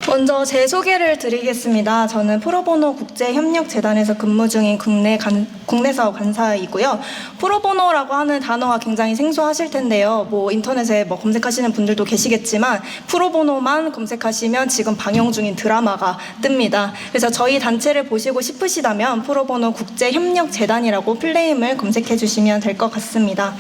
먼저 제 소개를 드리겠습니다. 저는 프로보노 국제협력재단에서 근무 중인 국내사 관사이고요. 프로보노라고 하는 단어가 굉장히 생소하실 텐데요. 인터넷에 검색하시는 분들도 계시겠지만 프로보노만 검색하시면 지금 방영 중인 드라마가 뜹니다. 그래서 저희 단체를 보시고 싶으시다면 프로보노 국제협력재단이라고 플레임을 검색해 주시면 될 것 같습니다.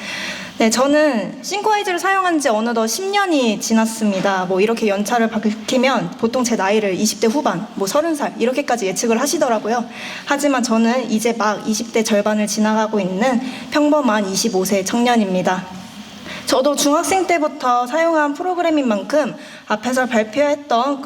네, 저는 싱크와이즈를 사용한 지 어느덧 10년이 지났습니다. 이렇게 연차를 밝히면 보통 제 나이를 20대 후반, 30살 이렇게까지 예측을 하시더라고요. 하지만 저는 이제 막 20대 절반을 지나가고 있는 평범한 25세 청년입니다. 저도 중학생 때부터 사용한 프로그램인 만큼 앞에서 발표했던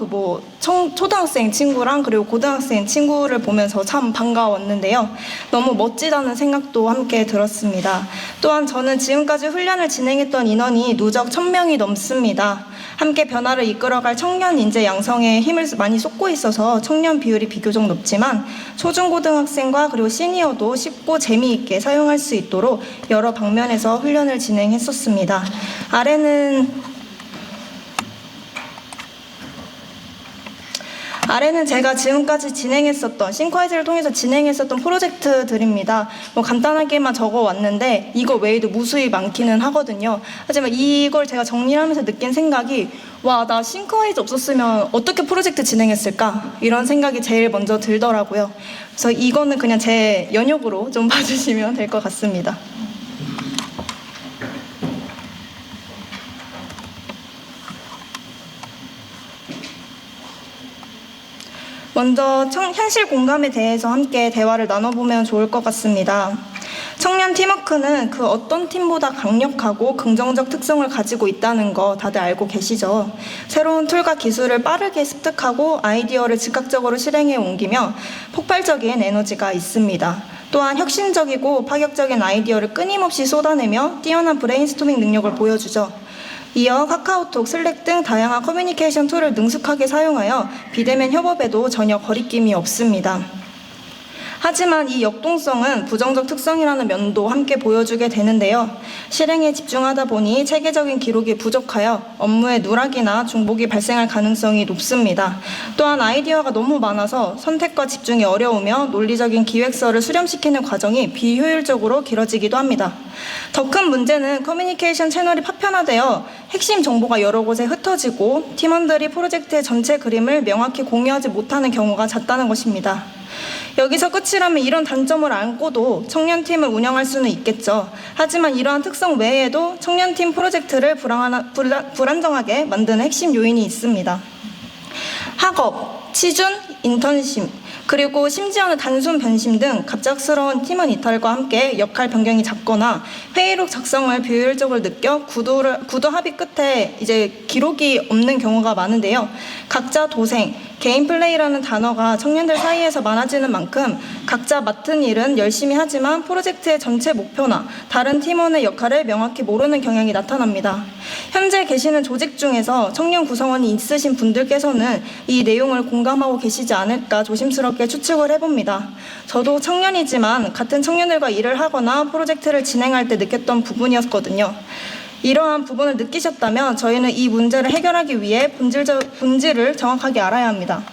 초등학생 친구랑 그리고 고등학생 친구를 보면서 참 반가웠는데요. 너무 멋지다는 생각도 함께 들었습니다. 또한 저는 지금까지 훈련을 진행했던 인원이 누적 1000명이 넘습니다. 함께 변화를 이끌어갈 청년 인재 양성에 힘을 많이 쏟고 있어서 청년 비율이 비교적 높지만 초중고등학생과 그리고 시니어도 쉽고 재미있게 사용할 수 있도록 여러 방면에서 훈련을 진행했었습니다. 아래는 제가 지금까지 싱크와이즈를 통해서 진행했었던 프로젝트들입니다. 간단하게만 적어왔는데 이거 외에도 무수히 많기는 하거든요. 하지만 이걸 제가 정리하면서 느낀 생각이 나 싱크와이즈 없었으면 어떻게 프로젝트 진행했을까? 이런 생각이 제일 먼저 들더라고요. 그래서 이거는 그냥 제 연욕으로 좀 봐주시면 될 것 같습니다. 먼저 현실 공감에 대해서 함께 대화를 나눠보면 좋을 것 같습니다. 청년 팀워크는 그 어떤 팀보다 강력하고 긍정적 특성을 가지고 있다는 거 다들 알고 계시죠? 새로운 툴과 기술을 빠르게 습득하고 아이디어를 즉각적으로 실행해 옮기며 폭발적인 에너지가 있습니다. 또한 혁신적이고 파격적인 아이디어를 끊임없이 쏟아내며 뛰어난 브레인스토밍 능력을 보여주죠. 이어 카카오톡, 슬랙 등 다양한 커뮤니케이션 툴을 능숙하게 사용하여 비대면 협업에도 전혀 거리낌이 없습니다. 하지만 이 역동성은 부정적 특성이라는 면도 함께 보여주게 되는데요. 실행에 집중하다 보니 체계적인 기록이 부족하여 업무에 누락이나 중복이 발생할 가능성이 높습니다. 또한 아이디어가 너무 많아서 선택과 집중이 어려우며 논리적인 기획서를 수렴시키는 과정이 비효율적으로 길어지기도 합니다. 더 큰 문제는 커뮤니케이션 채널이 파편화되어 핵심 정보가 여러 곳에 흩어지고 팀원들이 프로젝트의 전체 그림을 명확히 공유하지 못하는 경우가 잦다는 것입니다. 여기서 끝이라면 이런 단점을 안고도 청년팀을 운영할 수는 있겠죠. 하지만 이러한 특성 외에도 청년팀 프로젝트를 불안정하게 만드는 핵심 요인이 있습니다. 학업, 취준, 인턴십, 그리고 심지어는 단순 변심 등 갑작스러운 팀원 이탈과 함께 역할 변경이 잦거나 회의록 작성을 비효율적으로 느껴 구도 합의 끝에 기록이 없는 경우가 많은데요. 각자 도생, 개인 플레이라는 단어가 청년들 사이에서 많아지는 만큼 각자 맡은 일은 열심히 하지만 프로젝트의 전체 목표나 다른 팀원의 역할을 명확히 모르는 경향이 나타납니다. 현재 계시는 조직 중에서 청년 구성원이 있으신 분들께서는 이 내용을 공감하고 계시지 않을까 조심스럽게 추측을 해봅니다. 저도 청년이지만 같은 청년들과 일을 하거나 프로젝트를 진행할 때 느꼈던 부분이었거든요. 이러한 부분을 느끼셨다면 저희는 이 문제를 해결하기 위해 본질을 정확하게 알아야 합니다.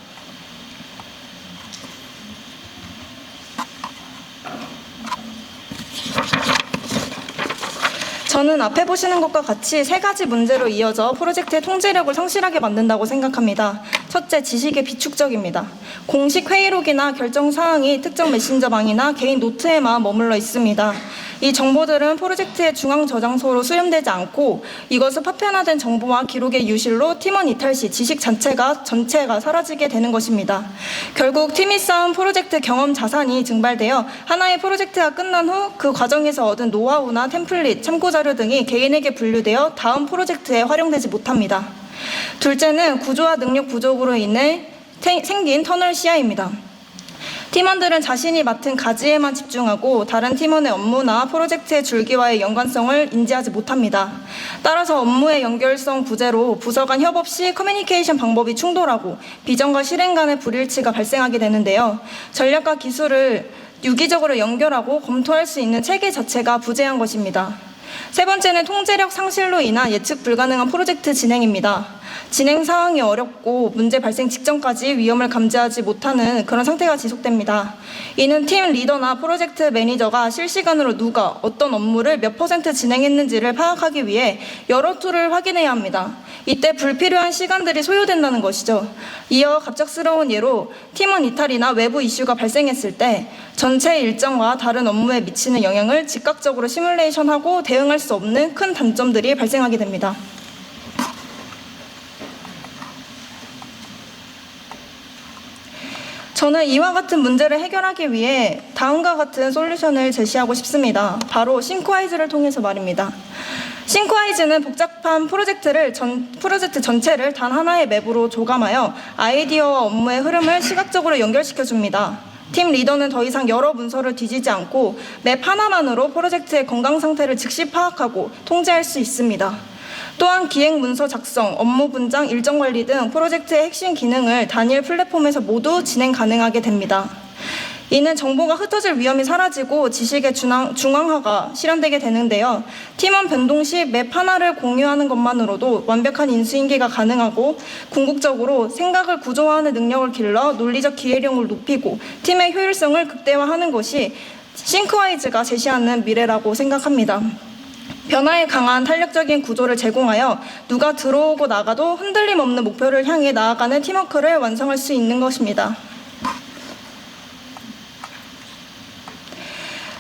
저는 앞에 보시는 것과 같이 3가지 문제로 이어져 프로젝트의 통제력을 성실하게 만든다고 생각합니다. 첫째, 지식의 비축적입니다. 공식 회의록이나 결정 사항이 특정 메신저방이나 개인 노트에만 머물러 있습니다. 이 정보들은 프로젝트의 중앙 저장소로 수렴되지 않고 이것을 파편화된 정보와 기록의 유실로 팀원 이탈 시 지식 전체가 사라지게 되는 것입니다. 결국 팀이 쌓은 프로젝트 경험 자산이 증발되어 하나의 프로젝트가 끝난 후 그 과정에서 얻은 노하우나 템플릿, 참고자료 등이 개인에게 분류되어 다음 프로젝트에 활용되지 못합니다. 둘째는 구조화 능력 부족으로 인해 생긴 터널 시야입니다. 팀원들은 자신이 맡은 가지에만 집중하고 다른 팀원의 업무나 프로젝트의 줄기와의 연관성을 인지하지 못합니다. 따라서 업무의 연결성 부재로 부서 간 협업 시 커뮤니케이션 방법이 충돌하고 비전과 실행 간의 불일치가 발생하게 되는데요. 전략과 기술을 유기적으로 연결하고 검토할 수 있는 체계 자체가 부재한 것입니다. 세 번째는 통제력 상실로 인한 예측 불가능한 프로젝트 진행입니다. 진행 상황이 어렵고 문제 발생 직전까지 위험을 감지하지 못하는 그런 상태가 지속됩니다. 이는 팀 리더나 프로젝트 매니저가 실시간으로 누가 어떤 업무를 몇 % 진행했는지를 파악하기 위해 여러 툴을 확인해야 합니다. 이때 불필요한 시간들이 소요된다는 것이죠. 이어 갑작스러운 예로 팀원 이탈이나 외부 이슈가 발생했을 때 전체 일정과 다른 업무에 미치는 영향을 즉각적으로 시뮬레이션하고 대응할 수 없는 큰 단점들이 발생하게 됩니다. 저는 이와 같은 문제를 해결하기 위해 다음과 같은 솔루션을 제시하고 싶습니다. 바로 싱크와이즈를 통해서 말입니다. 싱크와이즈는 복잡한 프로젝트 전체를 단 하나의 맵으로 조감하여 아이디어와 업무의 흐름을 시각적으로 연결시켜줍니다. 팀 리더는 더 이상 여러 문서를 뒤지지 않고 맵 하나만으로 프로젝트의 건강 상태를 즉시 파악하고 통제할 수 있습니다. 또한 기획 문서 작성, 업무 분장, 일정 관리 등 프로젝트의 핵심 기능을 단일 플랫폼에서 모두 진행 가능하게 됩니다. 이는 정보가 흩어질 위험이 사라지고 지식의 중앙화가 실현되게 되는데요. 팀원 변동 시 맵 하나를 공유하는 것만으로도 완벽한 인수인계가 가능하고 궁극적으로 생각을 구조화하는 능력을 길러 논리적 기회력을 높이고 팀의 효율성을 극대화하는 것이 싱크와이즈가 제시하는 미래라고 생각합니다. 변화에 강한 탄력적인 구조를 제공하여 누가 들어오고 나가도 흔들림 없는 목표를 향해 나아가는 팀워크를 완성할 수 있는 것입니다.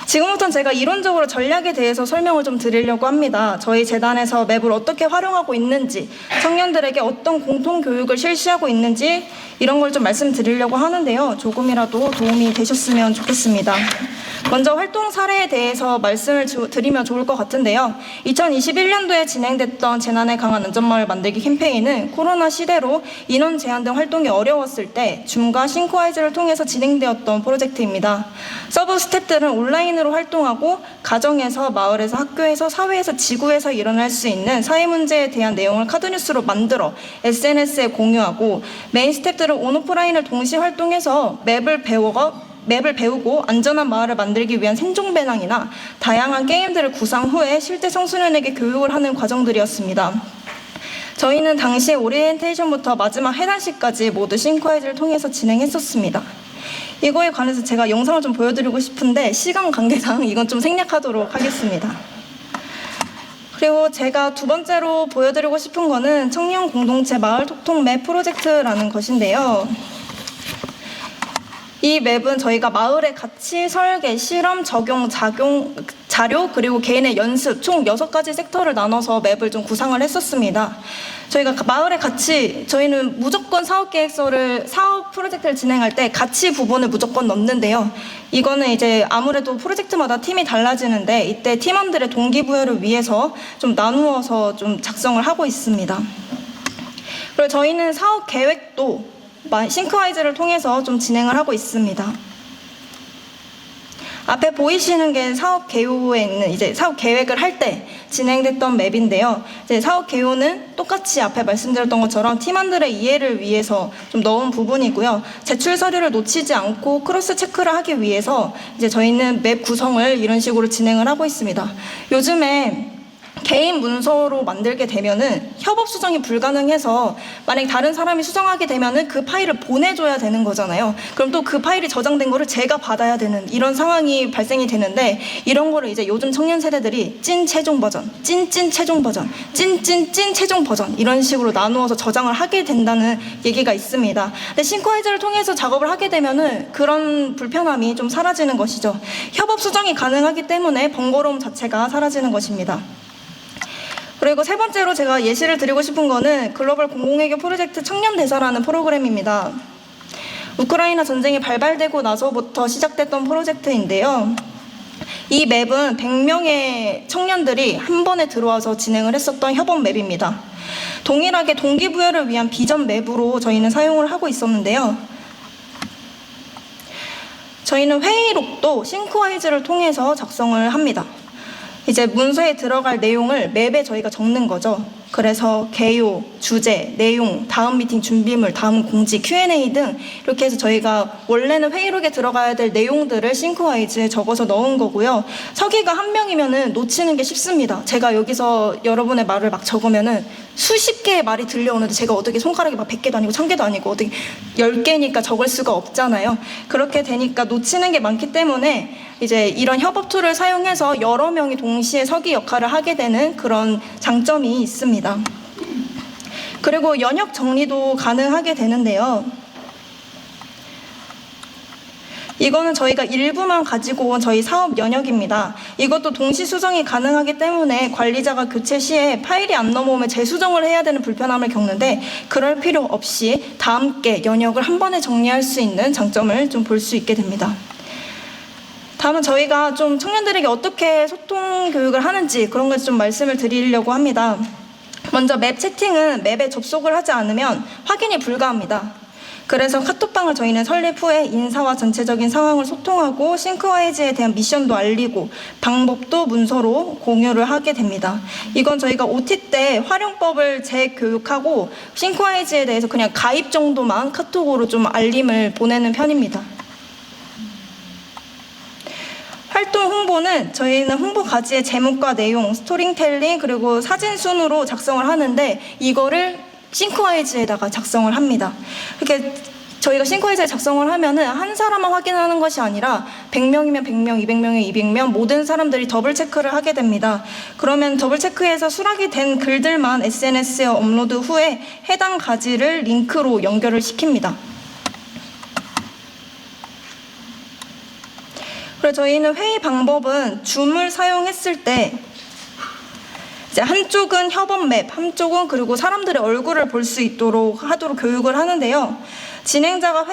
지금부터는 제가 이론적으로 전략에 대해서 설명을 좀 드리려고 합니다. 저희 재단에서 맵을 어떻게 활용하고 있는지, 청년들에게 어떤 공통교육을 실시하고 있는지 이런 걸 좀 말씀드리려고 하는데요. 조금이라도 도움이 되셨으면 좋겠습니다. 먼저 활동 사례에 대해서 말씀을 드리면 좋을 것 같은데요. 2021년도에 진행됐던 재난에 강한 안전마을 만들기 캠페인은 코로나 시대로 인원 제한 등 활동이 어려웠을 때 줌과 싱크와이즈를 통해서 진행되었던 프로젝트입니다. 서브 스태프들은 온라인으로 활동하고 가정에서, 마을에서, 학교에서, 사회에서, 지구에서 일어날 수 있는 사회 문제에 대한 내용을 카드뉴스로 만들어 SNS에 공유하고 메인 스태프들은 온오프라인을 동시에 활동해서 맵을 배우고 안전한 마을을 만들기 위한 생존 배낭이나 다양한 게임들을 구상 후에 실제 청소년에게 교육을 하는 과정들이었습니다. 저희는 당시에 오리엔테이션부터 마지막 해단식까지 모두 싱크와이즈를 통해서 진행했었습니다. 이거에 관해서 제가 영상을 좀 보여드리고 싶은데 시간 관계상 이건 좀 생략하도록 하겠습니다. 그리고 제가 두 번째로 보여드리고 싶은 거는 청년 공동체 마을 톡톡 맵 프로젝트라는 것인데요. 이 맵은 저희가 마을의 가치, 설계, 실험, 적용, 자료, 그리고 개인의 연습 총 6가지 섹터를 나눠서 맵을 좀 구상을 했었습니다. 저희가 마을의 가치, 저희는 무조건 사업 프로젝트를 진행할 때 가치 부분을 무조건 넣는데요. 이거는 이제 아무래도 프로젝트마다 팀이 달라지는데 이때 팀원들의 동기부여를 위해서 좀 나누어서 좀 작성을 하고 있습니다. 그리고 저희는 사업 계획도 싱크와이즈를 통해서 좀 진행을 하고 있습니다. 앞에 보이시는 게 사업 개요에 있는 이제 사업 계획을 할 때 진행됐던 맵인데요. 이제 사업 개요는 똑같이 앞에 말씀드렸던 것처럼 팀원들의 이해를 위해서 좀 넣은 부분이고요. 제출 서류를 놓치지 않고 크로스 체크를 하기 위해서 이제 저희는 맵 구성을 이런 식으로 진행을 하고 있습니다. 요즘에 개인 문서로 만들게 되면은 협업 수정이 불가능해서 만약 다른 사람이 수정하게 되면은 그 파일을 보내줘야 되는 거잖아요. 그럼 또 그 파일이 저장된 거를 제가 받아야 되는 이런 상황이 발생이 되는데 이런 거를 이제 요즘 청년 세대들이 찐 최종 버전, 찐찐 최종 버전, 찐찐찐 최종 버전 이런 식으로 나누어서 저장을 하게 된다는 얘기가 있습니다. 근데 싱크와이즈를 통해서 작업을 하게 되면은 그런 불편함이 좀 사라지는 것이죠. 협업 수정이 가능하기 때문에 번거로움 자체가 사라지는 것입니다. 그리고 세 번째로 제가 예시를 드리고 싶은 거는 글로벌 공공외교 프로젝트 청년대사라는 프로그램입니다. 우크라이나 전쟁이 발발되고 나서부터 시작됐던 프로젝트인데요. 이 맵은 100명의 청년들이 한 번에 들어와서 진행을 했었던 협업 맵입니다. 동일하게 동기부여를 위한 비전 맵으로 저희는 사용을 하고 있었는데요. 저희는 회의록도 싱크와이즈를 통해서 작성을 합니다. 이제 문서에 들어갈 내용을 맵에 저희가 적는 거죠. 그래서 개요, 주제, 내용, 다음 미팅 준비물, 다음 공지, Q&A 등 이렇게 해서 저희가 원래는 회의록에 들어가야 될 내용들을 싱크와이즈에 적어서 넣은 거고요. 서기가 한 명이면은 놓치는 게 쉽습니다. 제가 여기서 여러분의 말을 막 적으면은 수십 개의 말이 들려오는데 제가 어떻게 손가락이 막 100개도 아니고 1000개도 아니고 어떻게 10개니까 적을 수가 없잖아요. 그렇게 되니까 놓치는 게 많기 때문에 이제 이런 협업 툴을 사용해서 여러 명이 동시에 서기 역할을 하게 되는 그런 장점이 있습니다. 그리고 연역 정리도 가능하게 되는데요. 이거는 저희가 일부만 가지고 온 저희 사업 연역입니다. 이것도 동시 수정이 가능하기 때문에 관리자가 교체 시에 파일이 안 넘어오면 재수정을 해야 되는 불편함을 겪는데 그럴 필요 없이 다 함께 연역을 한 번에 정리할 수 있는 장점을 좀 볼 수 있게 됩니다. 다음은 저희가 좀 청년들에게 어떻게 소통 교육을 하는지 그런 걸 좀 말씀을 드리려고 합니다. 먼저 맵 채팅은 맵에 접속을 하지 않으면 확인이 불가합니다. 그래서 카톡방을 저희는 설립 후에 인사와 전체적인 상황을 소통하고 싱크와이즈에 대한 미션도 알리고 방법도 문서로 공유를 하게 됩니다. 이건 저희가 OT 때 활용법을 재교육하고 싱크와이즈에 대해서 그냥 가입 정도만 카톡으로 좀 알림을 보내는 편입니다. 활동 홍보는 저희는 홍보 가지의 제목과 내용, 스토리텔링 그리고 사진 순으로 작성을 하는데 이거를 싱크와이즈에다가 작성을 합니다. 이렇게 저희가 싱크와이즈에 작성을 하면은 한 사람만 확인하는 것이 아니라 100명이면 100명, 200명이면 200명 모든 사람들이 더블 체크를 하게 됩니다. 그러면 더블 체크해서 수락이 된 글들만 SNS에 업로드 후에 해당 가지를 링크로 연결을 시킵니다. 그리고 저희는 회의 방법은 줌을 사용했을 때 이제 한쪽은 협업 맵, 한쪽은 그리고 사람들의 얼굴을 볼 수 있도록 하도록 교육을 하는데요. 진행자가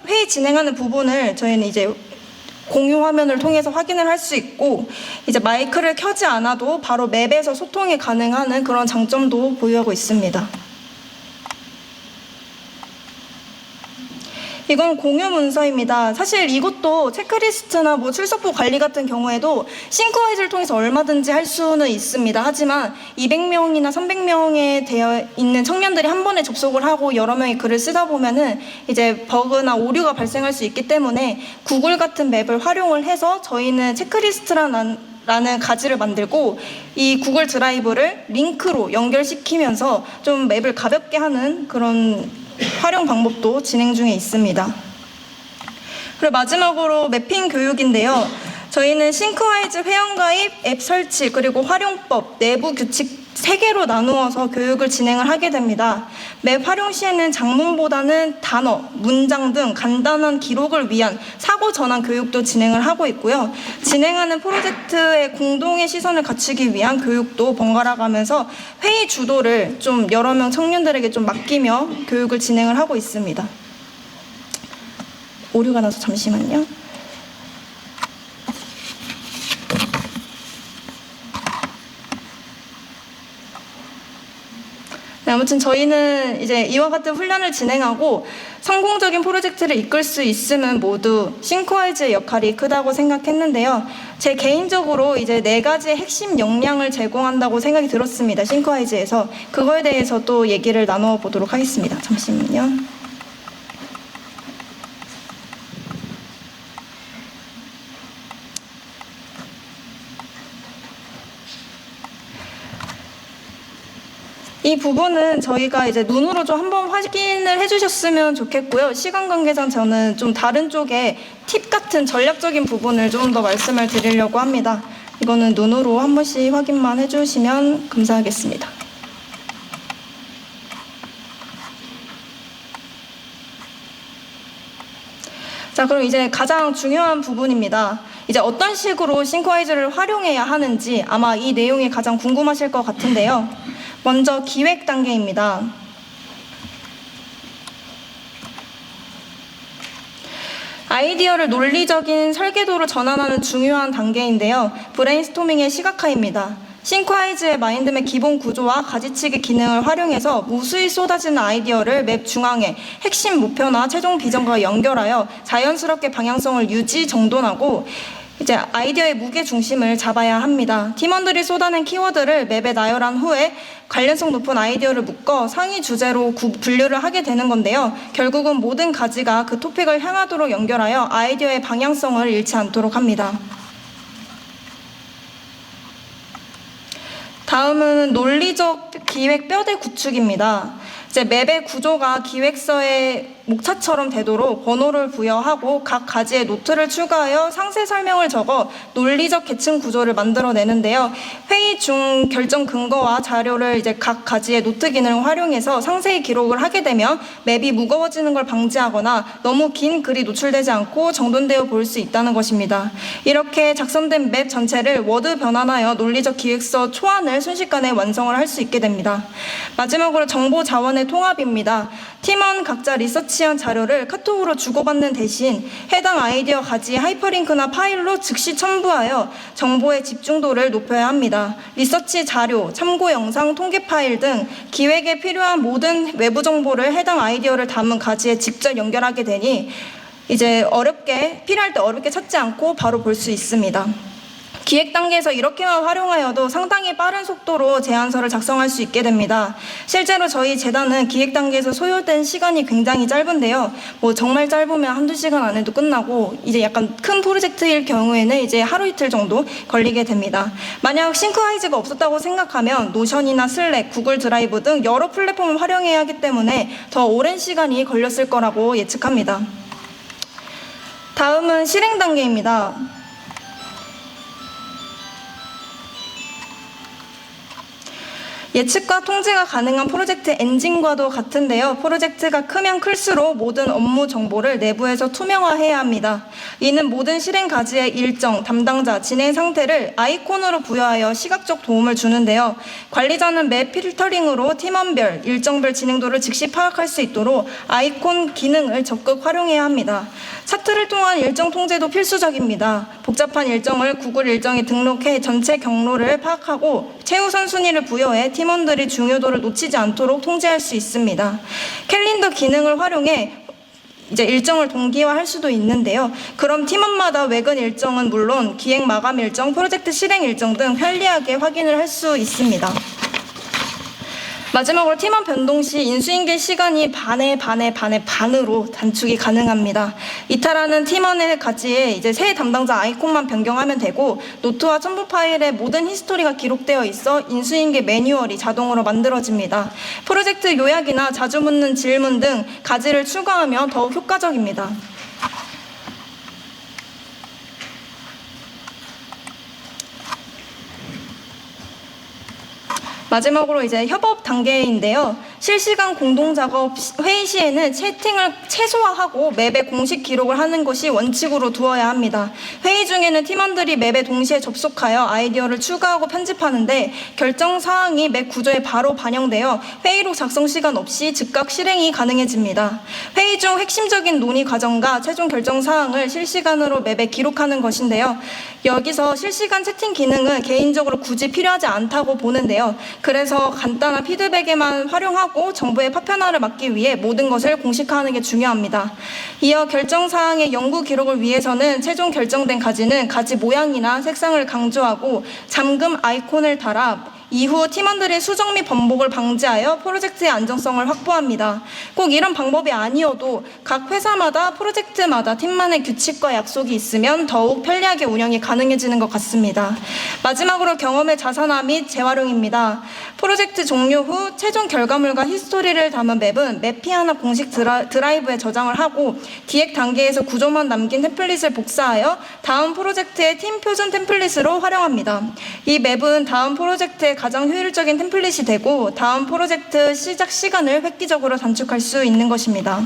회의 진행하는 부분을 저희는 이제 공유 화면을 통해서 확인을 할 수 있고 이제 마이크를 켜지 않아도 바로 맵에서 소통이 가능한 그런 장점도 보유하고 있습니다. 이건 공유 문서입니다. 사실 이것도 체크리스트나 뭐 출석부 관리 같은 경우에도 싱크와이즈를 통해서 얼마든지 할 수는 있습니다. 하지만 200명이나 300명에 되어 있는 청년들이 한 번에 접속을 하고 여러 명이 글을 쓰다 보면은 이제 버그나 오류가 발생할 수 있기 때문에 구글 같은 맵을 활용을 해서 저희는 체크리스트라는 가지를 만들고 이 구글 드라이브를 링크로 연결시키면서 좀 맵을 가볍게 하는 그런 활용 방법도 진행 중에 있습니다. 그리고 마지막으로 매핑 교육인데요. 저희는 싱크와이즈 회원가입, 앱 설치, 그리고 활용법, 내부 규칙 3개로 나누어서 교육을 진행을 하게 됩니다. 맵 활용 시에는 장문보다는 단어, 문장 등 간단한 기록을 위한 사고 전환 교육도 진행을 하고 있고요. 진행하는 프로젝트의 공동의 시선을 갖추기 위한 교육도 번갈아 가면서 회의 주도를 좀 여러 명 청년들에게 좀 맡기며 교육을 진행을 하고 있습니다. 오류가 나서 잠시만요. 아무튼 저희는 이제 이와 같은 훈련을 진행하고 성공적인 프로젝트를 이끌 수 있으면 모두 싱크와이즈의 역할이 크다고 생각했는데요. 제 개인적으로 이제 4가지의 핵심 역량을 제공한다고 생각이 들었습니다. 싱크와이즈에서 그거에 대해서 또 얘기를 나눠 보도록 하겠습니다. 잠시만요. 이 부분은 저희가 이제 눈으로 좀 한번 확인을 해주셨으면 좋겠고요. 시간 관계상 저는 좀 다른 쪽에 팁 같은 전략적인 부분을 좀 더 말씀을 드리려고 합니다. 이거는 눈으로 한 번씩 확인만 해주시면 감사하겠습니다. 자, 그럼 이제 가장 중요한 부분입니다. 이제 어떤 식으로 싱크와이즈를 활용해야 하는지 아마 이 내용이 가장 궁금하실 것 같은데요. 먼저 기획 단계입니다. 아이디어를 논리적인 설계도로 전환하는 중요한 단계인데요. 브레인스토밍의 시각화입니다. 싱크와이즈의 마인드맵 기본 구조와 가지치기 기능을 활용해서 무수히 쏟아지는 아이디어를 맵 중앙에 핵심 목표나 최종 비전과 연결하여 자연스럽게 방향성을 유지, 정돈하고 이제 아이디어의 무게 중심을 잡아야 합니다. 팀원들이 쏟아낸 키워드를 맵에 나열한 후에 관련성 높은 아이디어를 묶어 상위 주제로 분류를 하게 되는 건데요. 결국은 모든 가지가 그 토픽을 향하도록 연결하여 아이디어의 방향성을 잃지 않도록 합니다. 다음은 논리적 기획 뼈대 구축입니다. 이제 맵의 구조가 기획서의 목차처럼 되도록 번호를 부여하고 각 가지에 노트를 추가하여 상세 설명을 적어 논리적 계층 구조를 만들어내는데요. 회의 중 결정 근거와 자료를 이제 각 가지의 노트 기능을 활용해서 상세히 기록을 하게 되면 맵이 무거워지는 걸 방지하거나 너무 긴 글이 노출되지 않고 정돈되어 보일 수 있다는 것입니다. 이렇게 작성된 맵 전체를 워드 변환하여 논리적 기획서 초안을 순식간에 완성을 할 수 있게 됩니다. 마지막으로 정보 자원의 통합입니다. 팀원 각자 리서치한 자료를 카톡으로 주고받는 대신 해당 아이디어 가지 하이퍼링크나 파일로 즉시 첨부하여 정보의 집중도를 높여야 합니다. 리서치 자료, 참고 영상, 통계 파일 등 기획에 필요한 모든 외부 정보를 해당 아이디어를 담은 가지에 직접 연결하게 되니 이제 필요할 때 어렵게 찾지 않고 바로 볼 수 있습니다. 기획 단계에서 이렇게만 활용하여도 상당히 빠른 속도로 제안서를 작성할 수 있게 됩니다. 실제로 저희 재단은 기획 단계에서 소요된 시간이 굉장히 짧은데요. 정말 짧으면 한두 시간 안에도 끝나고 이제 약간 큰 프로젝트일 경우에는 이제 하루 이틀 정도 걸리게 됩니다. 만약 싱크와이즈가 없었다고 생각하면 노션이나 슬랙, 구글 드라이브 등 여러 플랫폼을 활용해야 하기 때문에 더 오랜 시간이 걸렸을 거라고 예측합니다. 다음은 실행 단계입니다. 예측과 통제가 가능한 프로젝트 엔진과도 같은데요. 프로젝트가 크면 클수록 모든 업무 정보를 내부에서 투명화해야 합니다. 이는 모든 실행 가지의 일정, 담당자, 진행 상태를 아이콘으로 부여하여 시각적 도움을 주는데요. 관리자는 맵 필터링으로 팀원별, 일정별 진행도를 즉시 파악할 수 있도록 아이콘 기능을 적극 활용해야 합니다. 차트를 통한 일정 통제도 필수적입니다. 복잡한 일정을 구글 일정에 등록해 전체 경로를 파악하고 최우선 순위를 부여해 팀원들이 중요도를 놓치지 않도록 통제할 수 있습니다. 캘린더 기능을 활용해 이제 일정을 동기화할 수도 있는데요. 그럼 팀원마다 외근 일정은 물론 기획 마감 일정, 프로젝트 실행 일정 등 편리하게 확인을 할 수 있습니다. 마지막으로 팀원 변동 시 인수인계 시간이 반으로 단축이 가능합니다. 이탈하는 팀원의 가지에 이제 새 담당자 아이콘만 변경하면 되고 노트와 첨부 파일에 모든 히스토리가 기록되어 있어 인수인계 매뉴얼이 자동으로 만들어집니다. 프로젝트 요약이나 자주 묻는 질문 등 가지를 추가하면 더욱 효과적입니다. 마지막으로 이제 협업 단계인데요. 실시간 공동작업 회의 시에는 채팅을 최소화하고 맵에 공식 기록을 하는 것이 원칙으로 두어야 합니다. 회의 중에는 팀원들이 맵에 동시에 접속하여 아이디어를 추가하고 편집하는데 결정 사항이 맵 구조에 바로 반영되어 회의록 작성 시간 없이 즉각 실행이 가능해집니다. 회의 중 핵심적인 논의 과정과 최종 결정 사항을 실시간으로 맵에 기록하는 것인데요. 여기서 실시간 채팅 기능은 개인적으로 굳이 필요하지 않다고 보는데요. 그래서 간단한 피드백에만 활용하고 정보의 파편화를 막기 위해 모든 것을 공식화하는 게 중요합니다. 이어 결정사항의 연구 기록을 위해서는 최종 결정된 가지는 가지 모양이나 색상을 강조하고 잠금 아이콘을 달아 이후 팀원들의 수정 및 번복을 방지하여 프로젝트의 안정성을 확보합니다. 꼭 이런 방법이 아니어도 각 회사마다 프로젝트마다 팀만의 규칙과 약속이 있으면 더욱 편리하게 운영이 가능해지는 것 같습니다. 마지막으로 경험의 자산화 및 재활용입니다. 프로젝트 종료 후 최종 결과물과 히스토리를 담은 맵은 맵피 하나 공식 드라이브에 저장을 하고 기획 단계에서 구조만 남긴 템플릿을 복사하여 다음 프로젝트의 팀 표준 템플릿으로 활용합니다. 이 맵은 다음 프로젝트의 가장 효율적인 템플릿이 되고 다음 프로젝트 시작 시간을 획기적으로 단축할 수 있는 것입니다.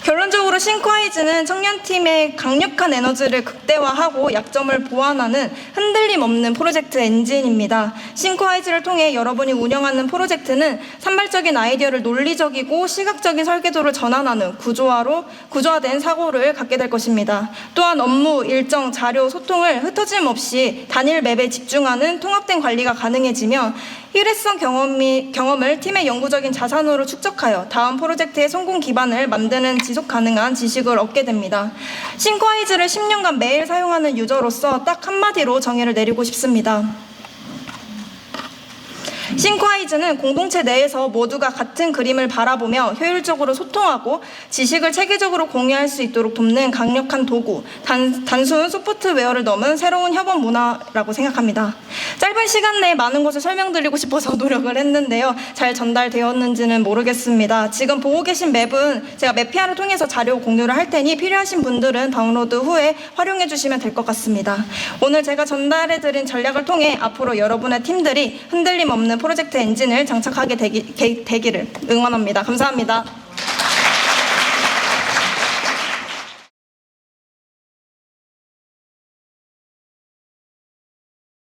결론적으로 싱크와이즈는 청년팀의 강력한 에너지를 극대화하고 약점을 보완하는 흔들림 없는 프로젝트 엔진입니다. 싱크와이즈를 통해 여러분이 운영하는 프로젝트는 산발적인 아이디어를 논리적이고 시각적인 설계도를 전환하는 구조화된 사고를 갖게 될 것입니다. 또한 업무, 일정, 자료, 소통을 흩어짐 없이 단일 맵에 집중하는 통합된 관리가 가능해지며 일회성 경험을 팀의 영구적인 자산으로 축적하여 다음 프로젝트의 성공 기반을 만드는 지속 가능한 지식을 얻게 됩니다. 싱크와이즈를 10년간 매일 사용하는 유저로서 딱 한마디로 정의를 내리고 싶습니다. 싱크와이즈는 공동체 내에서 모두가 같은 그림을 바라보며 효율적으로 소통하고 지식을 체계적으로 공유할 수 있도록 돕는 강력한 도구, 단순 소프트웨어를 넘은 새로운 협업 문화라고 생각합니다. 짧은 시간 내에 많은 것을 설명드리고 싶어서 노력을 했는데요. 잘 전달되었는지는 모르겠습니다. 지금 보고 계신 맵은 제가 맵피아를 통해서 자료 공유를 할 테니 필요하신 분들은 다운로드 후에 활용해 주시면 될 것 같습니다. 오늘 제가 전달해드린 전략을 통해 앞으로 여러분의 팀들이 흔들림 없는 프로젝트 엔진을 장착하게 되기를 응원합니다. 감사합니다.